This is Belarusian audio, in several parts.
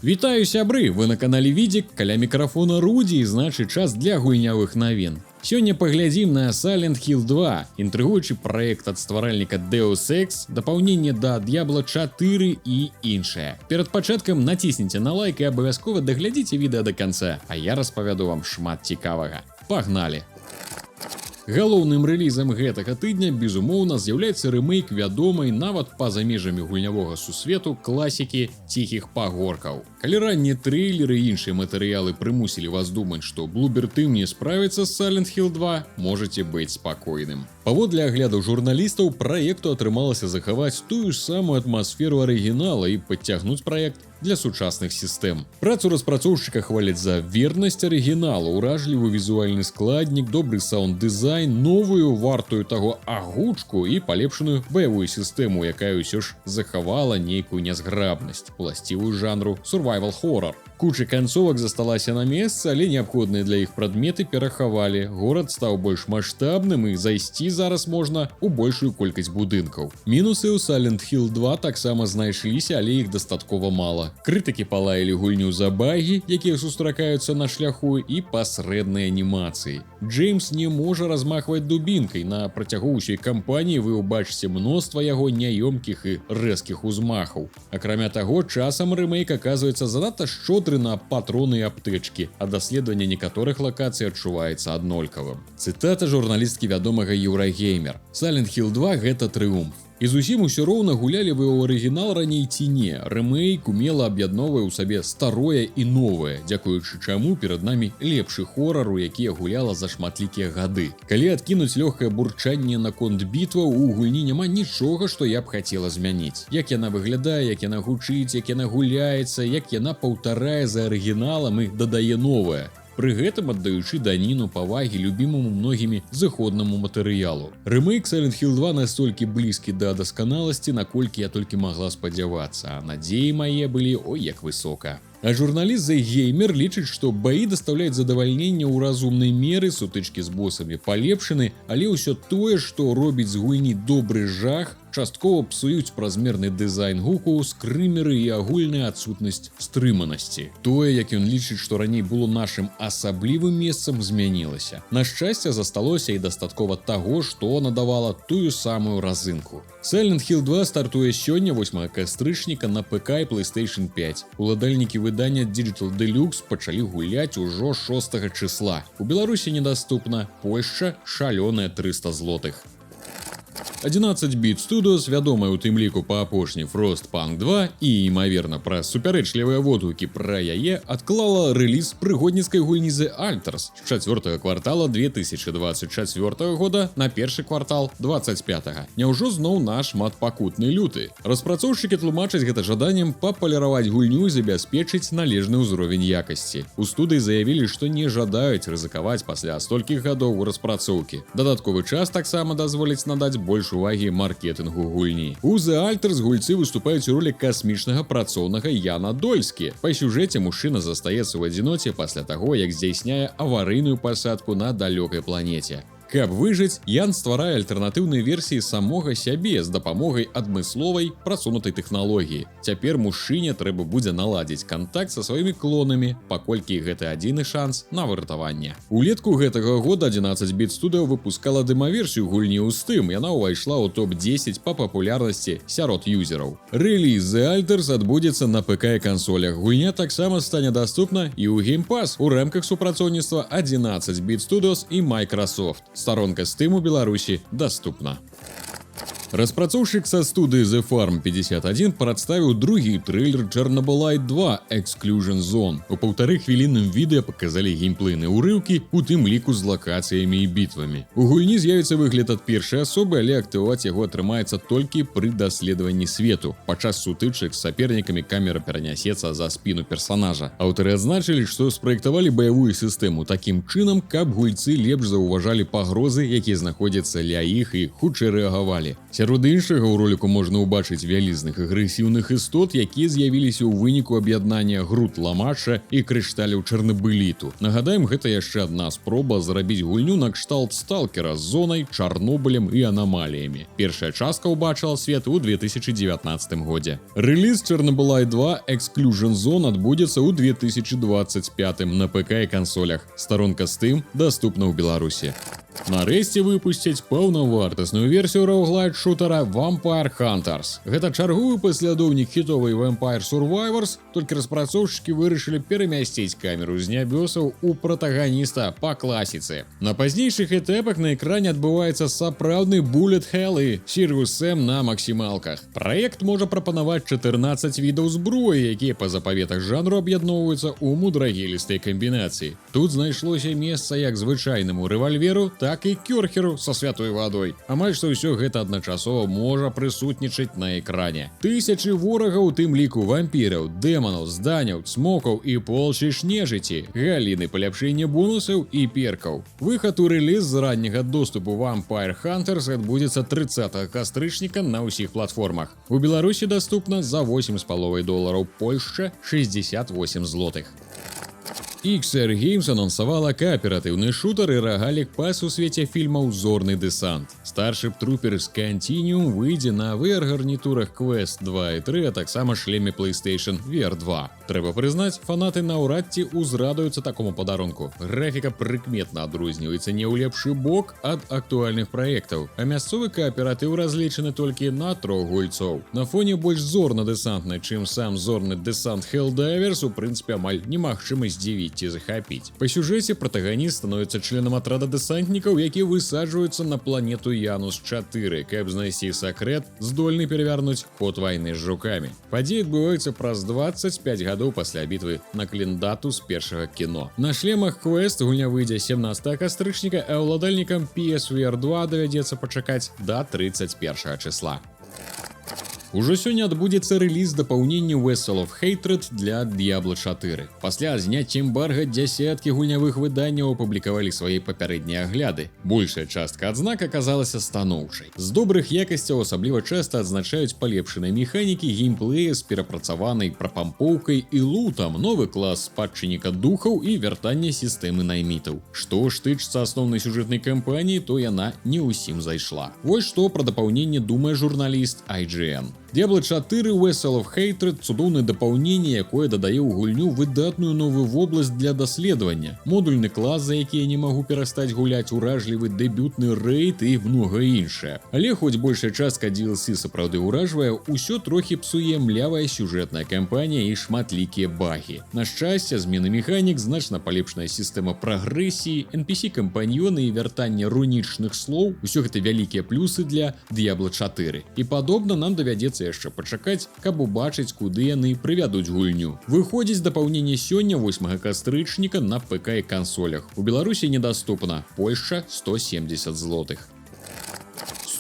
Вітаю, сябры! Вы на канале Відзік, каля мікрафона Руді, і значить час для гульнявых навін. Сёння паглядзім на Silent Hill 2, інтрыгуючы праект ад стваральніка Deus Ex, дапаўненне да Diablo 4 і іншае. Перад пачаткам націсніце на лайк і абавязкова даглядзіце відэа да канца, а я распавяду вам шмат цікавага. Пагналі! Галоўным рэлізам гэтага тыдня, безумоўна, з'яўляецца рэмейк вядомай нават па-за межамі гульнявога сусвету класікі «Ціхіх пагоркаў». Калі раннія трэйлеры і іншыя матэрыялы прымусілі вас думаць, што Bloober Team не справіцца з Silent Hill 2, можаце быць спакойным. Паводле аглядаў журналістаў, праекту атрымалася захаваць тую ж самую атмасферу арыгінала і падцягнуць праект для сучасных сістэм. Працу распрацоўшчыка хваляць за вернасць арыгіналу, уражлівы візуальны складнік, добры саунд-дызайн, новую вартую таго агучку і палепшаную баявую сістэму, якая ўсё ж захавала нейкую нязграбнасць, уласцівую жанру survival horror. Куча канцовак засталася на месцы, але неабходныя для іх прадметы перахавалі. Горад стаў больш маштабным і зайсці зараз можна ў большую колькасць будынкаў. Мінусы ў Silent Hill 2 таксама знайшліся, але іх дастаткова мала. Крытыкі палаялі гульню за багі, якія сустракаюцца на шляху, і пасрэднай анімацыі. Джеймс не можа размахваць дубінкай. На працягу ўсёй кампаніі вы ўбачыце мноства яго няёмкіх і рэзкіх узмахаў. Акрамя таго, часам рэмейк аказваецца занадта шчодры на патроны і аптэчкі, а даследаванне некаторых лакацый адчуваецца аднолькавым. Цытата журналісткі вядомага Euragamer. Silent Hill 2 – гэта трыумф. І зусім усё роўна, гулялі вы ў арыгінал раней ці не. Рэмейк умела аб'ядноўвае ў сабе старое і новае, дзякуючы чаму перад намі лепшы хорар, у які я гуляла за шматлікія гады. Калі адкінуць лёгкае бурчанне наконт бітваў, у гульні няма нічога, што я б хацела змяніць. Як яна выглядае, як яна гучыць, як яна гуляецца, як яна паўтарае за арыгіналам і дадае новае. Пры гэтым аддаючы даніну павагі любімаму многімі зыходнаму матэрыялу. Рэмейк Silent Hill 2 настолькі блізкі да дасканаласці, наколькі я толькі магла спадзявацца, а надзеі мае былі ой як высока. А журналіст The Gamer лічыць, што баі дастаўляюць задавальненне ў разумнай меры, сутычкі з босамі палепшаны, але ўсё тое, што робіць з гульні добры жах, часткова псуюць празмерны дызайн гуку, скрымеры і агульная адсутнасць стрыманасці. Тое, як ён лічыць, што раней было нашым асаблівым месцам, змянілася. На шчасце, засталося і дастаткова таго, што надавала тую самую разынку. Silent Hill 2 стартуе сёння, 8 кастрычніка, на ПК і PlayStation 5. Уладальнікі выдання Digital Deluxe пачалі гуляць ужо 6 числа. У Беларусі недаступна, Польшча шалёныя 300 злотых. 11-Bit Studios, вядомая ў тым ліку па апошняй Frostpunk 2 і, імаверна, пра супярэчлівыя водгукі пра яе, адклала рэліз прыгодніцкай гульні The Alters з 4-го квартала 2024 года на першы квартал 25-го. Няўжо зноў наш шматпакутны люты? Распрацоўшчыкі тлумачаць гэта жаданнем папуляваць гульню і забяспечыць належны ўзровень якасці. У студыі заявілі, што не жадаюць рызыкаваць пасля столькіх гадоў распрацоўкі. Дадатковы час таксама дазволіць надаць больш увагі маркетынгу гульні. У The Alters гульцы выступаюць у ролі касмічнага працоўнага Яна Дольскі. Па сюжэце мужчына застаецца ў адзіноце пасля таго, як здзяйсняе аварыйную пасадку на далёкай планеце. Каб выжыць, Ян стварае альтэрнатыўныя версіі самога сябе з дапамогай адмысловай прасунутай тэхналогіі. Цяпер мужчыне трэба будзе наладзіць кантакт са сваімі клонамі, паколькі гэта адзіны шанс на выратаванне. Улетку гэтага года 11-Bit Studio выпускала дэмаверсію гульні ў Steam. Яна ўвайшла ў топ-10 па папулярнасці сярод юзераў. Рэліз The Alters адбудзецца на ПК і кансолях. Гульня таксама стане даступна і ў Game Pass у рамках супрацоўніцтва 11-Bit Studios і Microsoft. Сторонка Steam у Беларусі даступна. Распрацоўшчык са студыі The Farm 51 прадставіў другі трэйлер Chernobylite 2 Exclusion Zone. У 1,5-хвілінным відэа паказалі геймплейныя ўрыўкі, у тым ліку з лакацыямі і бітвамі. У гульні з'явіцца выгляд ад першай асобы, але актываваць яго атрымаецца толькі пры даследаванні свету. Падчас сутычак з сапернікамі камера перанясецца за спіну персанажа. Аўтары адзначылі, што спраектавалі баявую сістэму такім чынам, каб гульцы лепш заўважалі пагрозы, якія знаходзяцца ля іх, і хутчэй рэагавалі. Сярод іншага ў роліку можна ўбачыць вялізных агрэсіўных істот, якія з'явіліся ў выніку аб'яднання груд ламача і крышталяў чарнабыліту. Нагадаем, гэта яшчэ адна спроба зрабіць гульню на кшталт сталкера з зонай, Чарнобылем і анамаліямі. Першая частка ўбачыла свет у 2019 годзе. Рэліз Чорнобылай 2 Exclusion Zone адбудзецца ў 2025 на ПК і кансолях. Старонка Steam даступна ў Беларусі. Нарэшце выпусцяць паўнавартасную версію роуглайт-шутера Vampire Hunters. Гэта чарговы паслядоўнік хітовай Vampire Survivors, толькі распрацоўшчыкі вырашылі перамясціць камеру з нябёсаў у пратаганіста па класіцы. На пазнейшых этапах на экране адбываецца сапраўдны Bullet Hell і Sirius Sam на максімалках. Праект можа прапанаваць 14 відаў зброі, якія па запаветах жанру аб'ядноўваюцца ў мудрагелістай камбінацыі. Тут знайшлося месца як звычайнаму рэвальверу, так і кёрхеру са святой вадой. Амаль што ўсё гэта адначасова можа прысутнічаць на экране. Тысячы ворагаў, у тым ліку вампіраў, дэманаў, зданяў, цмокаў і полчыш нежыці, галіны паляпшэння бонусаў і перкаў. Выхад у рэліз з ранняга доступу Vampire Hunters адбудзецца 30 кастрычніка на ўсіх платформах. У Беларусі даступна за $8,5, Польшча 68 злотых. XR Games анансавала кааператыўны шутер і рогалік па сусвеце фільмаў «Зорны дэсант». Starship Troopers Continuum выйдзе на VR-гарнітурах Quest 2 і 3, а таксама шлеме PlayStation VR 2. Трэба прызнаць, фанаты наўрад ці ўзрадуюцца такому падарунку. Графіка прыкметна адрозніваецца не ў лепшы бок ад актуальных праектаў, а мясцовы кааператыў разлічаны толькі на 3 гульцоў. На фоне больш зорна-дэсантнай, чым сам зорны дэсант Helldivers, у прынцыпе амаль немагчыма здзівіць ці захапіць. Па сюжэце протагоніст становіцца членам атрада дэсантнікаў, які высаджваюцца на планету Янус-4, каб знайсці сакрэт, здольны перавярнуць ход вайны з жукамі. Падзеі адбываюцца праз 25 гадоў пасля бітвы на Клиндату з першага кіно. На шлемах Quest гульня выйдзе 17 кастрычніка, а ўладальнікам PSVR 2 давядзецца пачакаць да 31 числа. Ужо сёння адбудзецца рэліз дапаўнення Vessel of Hatred для Diablo 4. Пасля зняцця эмбарга дзясяткі гульнявых выданняў апублікавалі свае папярэднія агляды. Большая частка адзнак аказалася станоўчай. З добрых якасцяў асабліва часта адзначаюць палепшаныя механікі геймплея з перапрацаванай прапампоўкай і лутам, новы клас спадчынніка духаў і вяртанне сістэмы наймітаў. Што ж тычыцца асноўнай сюжэтнай кампаніі, то яна не ўсім зайшла. Вось што пра дапаўненне думае журналіст IGN. Diablo 4 Vessel of Hatred – цудоўнае дапаўненне, якое дадае ў гульню выдатную новую вобласць для даследавання, модульны клас, за які я не магу перастаць гуляць, уражлівы дэбютны рэйд і многа іншае. Але хоць большая частка DLC сапраўды ўражвае, усё трохі псуе млявая сюжэтная кампанія і шматлікія багі. На шчасце, змены механік, значна палепшаная сістэма прагрэсіі, NPC-кампаньёны і вяртанне рунічных слоў – усё гэта вялікія плюсы для Diablo 4. І падобна нам давядзецца яшчэ пачакаць, каб убачыць, куды яны прывядуць гульню. Выходзіць дапаўненне сёння 8 кастрычніка на ПК і кансолях. У Беларусі недаступна, Польшча 170 злотых.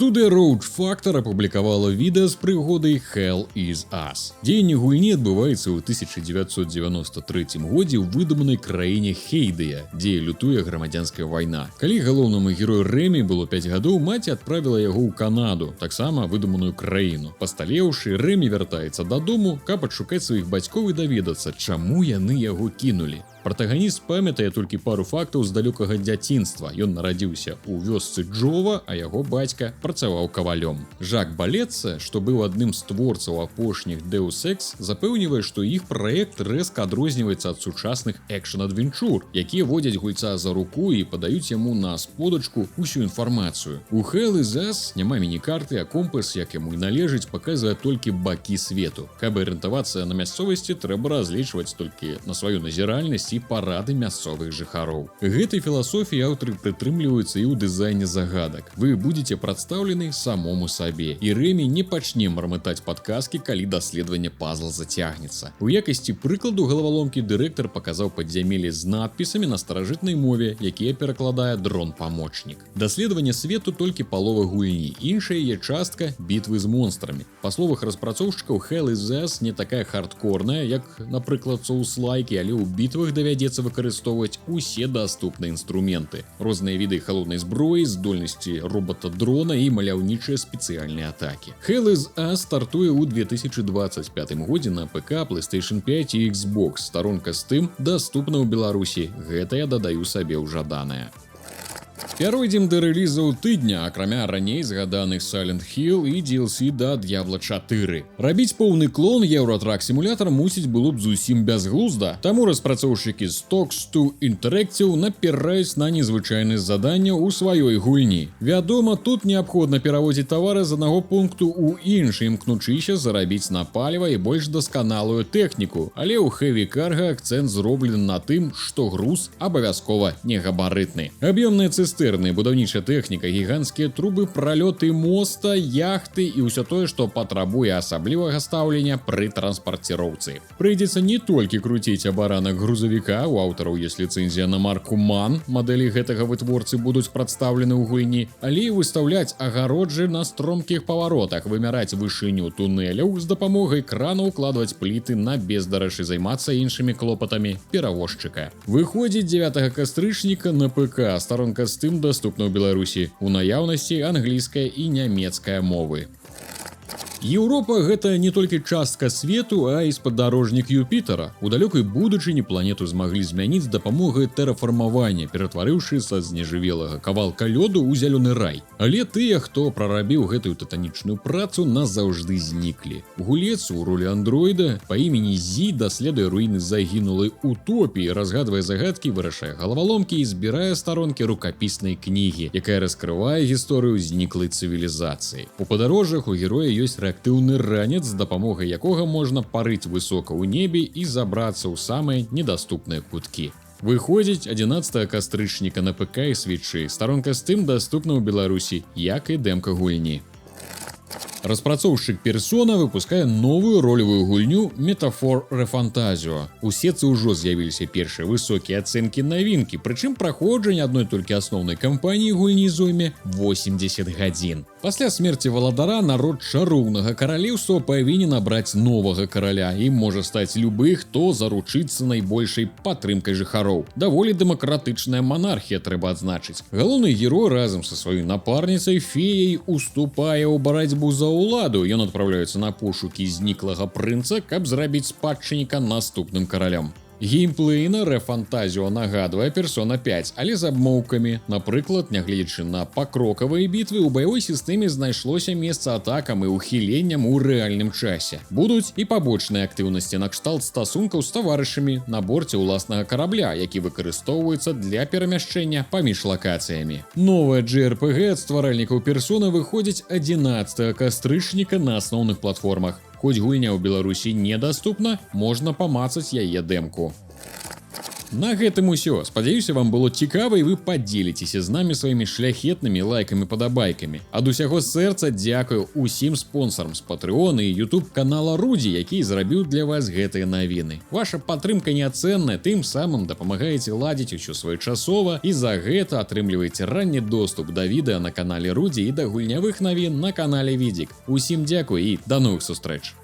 Студыя Rogue Factor апублікавала відэа з прыгодай Hell is Us. Дзеянне гульні адбываецца ў 1993 годзе ў выдуманай краіне Хейдыя, дзе лютуе грамадзянская вайна. Калі галоўнаму герою Рэмі было 5 гадоў, маці адправіла яго ў Канаду, таксама выдуманую краіну. Пасталеўшы, Рэмі вяртаецца дадому, каб адшукаць сваіх бацькоў і даведацца, чаму яны яго кінулі. Протагоніст памятае толькі пару фактаў з далёкага дзяцінства. Ён нарадзіўся ў вёсцы Джова, а яго бацька працаваў кавалём. Жак Балетца, што быў адным з творцаў апошніх Deus Ex, запэўнівае, што іх праект рэзка адрозніваецца ад сучасных экшн-адвенчур, якія водзяць гульца за руку і падаюць яму на сподачку усю інфармацыю. У Hell is Us няма міні-карты, а компас, як яму і належыць, паказвае толькі бакі свету. Каб арыентавацца на мясцовасці, трэба разлічваць толькі на сваю назіральнасць і парады мясцовых жыхароў. Гэтай філасофіі аўтары прытрымліваюцца і ў дызайне загадак. Вы будзеце прадстаўлены самому сабе, і Рэмі не пачне мармытаць падказкі, калі даследаванне пазла зацягнецца. У якасці прыкладу галаваломкі дырэктар паказаў падзямеллі з надпісамі на старажытнай мове, якія перакладае дрон-памочнік. Даследаванне свету толькі палова гульні, іншая яе частка бітвы з монстрамі. Па словах распрацоўшчыкаў, Hell is Us не такая хардкорная, як, напрыклад, Souls-like, але ў бітвах давядзецца выкарыстоўваць усе даступныя інструменты. Розныя віды халоднай зброі, здольнасці робота-дрона і маляўнічыя спецыяльныя атакі. Hell is Us стартуе ў 2025 годзе на ПК, PlayStation 5 і Xbox. Старонка Steam даступна ў Беларусі. Гэта я дадаю сабе ў жаданае. Пяройдзем да рэлізаў тыдня, акрамя раней згаданых Silent Hill і DLC да Diablo 4. Рабіць поўны клон Euro Truck Simulator мусіць было б зусім бязглузда, таму распрацоўшчыкі з Talks2 Interactive напіраюць на незвычайныя заданні ў сваёй гульні. Вядома, тут неабходна перавозіць тавары з аднаго пункту ў іншы, імкнучыся зарабіць на паліва і больш дасканалую тэхніку, але ў Heavy Cargo акцэнт зроблены на тым, што груз абавязкова негабарытны. Аб'ёмныя цыстэрны, будаўнічая тэхніка, гіганцкія трубы, пралёты моста, яхты і ўсё тое, што патрабуе асаблівага стаўлення пры транспарціроўцы. Прыйдзецца не толькі круціць абаранак грузавіка, у аўтараў ёсць ліцэнзія на марку MAN, мадэлі гэтага вытворцы будуць прадстаўлены ў гульні, але і выстаўляць агароджы на стромкіх паваротах, вымяраць вышыню тунэляў, з дапамогай крану укладваць пліты на бездарашы, займацца іншымі клопатамі перавозчыка. Выходзіць 9 кастрычніка на ПК, старонка Steam даступна ў Беларусі, у наяўнасці англійская і нямецкая мовы. Еўропа — гэта не толькі частка свету, а і спадарожнік Юпітера. У далёкай будучыні планету змаглі змяніць з дапамогай тэрафармавання, ператварыўшы са знежывелага кавалка лёду ў зялёны рай. Але тыя, хто прарабіў гэтую тытанічную працу, назаўжды зніклі. Гулец у ролі андроіда па імені Зі даследуе руіны загінулай утопіі, разгадвае загадкі, вырашае галаваломкі і збірае старонкі рукапіснай кнігі, якая раскрывае гісторыю зніклай цывілізацыі. У падарожжах у героя ёсць актыўны ранец, з дапамогай якога можна парыць высока ў небе і забрацца ў самыя недаступныя куткі. Выходзіць 11 кастрычніка на ПК і свічы. Старонка Steam даступна ў Беларусі, як і дэмка гульні. Распрацоўшчык Persona выпускае новую ролевую гульню Metaphor ReFantazio. У сетцы ўжо з'явіліся першыя высокія ацэнкі навінкі, прычым праходжанне адной толькі асноўнай кампаніі гульні зойме 80 гадзін. Пасля смерці валадара народ чароўнага каралеўства павінен абраць новага караля і можа стаць любы, хто заручыцца найбольшай падтрымкай жыхароў. Даволі дэмакратычная манархія, трэба адзначыць. Галоўны герой разам са сваёй напарніцай феяй уступае ў барацьбу за ўладу. Ён адпраўляецца на пошукі зніклага прынца, каб зрабіць спадчынніка наступным каралем. Геймплей на ReFantazio нагадвае Persona 5, але з абмоўкамі. Напрыклад, нягледзячы на пакрокавыя бітвы, у баявой сістэме знайшлося месца атакам і ухіленням у рэальным часе. Будуць і пабочныя актыўнасці накшталт стасункаў з таварышамі на борце ўласнага карабля, які выкарыстоўваецца для перамяшчэння паміж лакацыямі. Новая JRPG ад стваральнікаў Persona выходзіць 11 кастрычніка на асноўных платформах. Хоць гульня ў Беларусі недаступна, можна памацаць яе дэмку. На гэтым усё. Спадзяюся, вам было цікава і вы падзеліцеся з намі сваімі шляхетнымі лайкамі-падабайкамі. Ад усяго сэрца дзякую усім спонсарам з Patreon і YouTube канала Рудзі, які зрабіў для вас гэтыя навіны. Ваша падтрымка неацэнная, тым самым дапамагаеце ладзіць усё своечасова і за гэта атрымліваеце ранні доступ да відэа на канале Рудзі і да гульнявых навін на канале Відзік. Усім дзякуй і да новых сустрэч!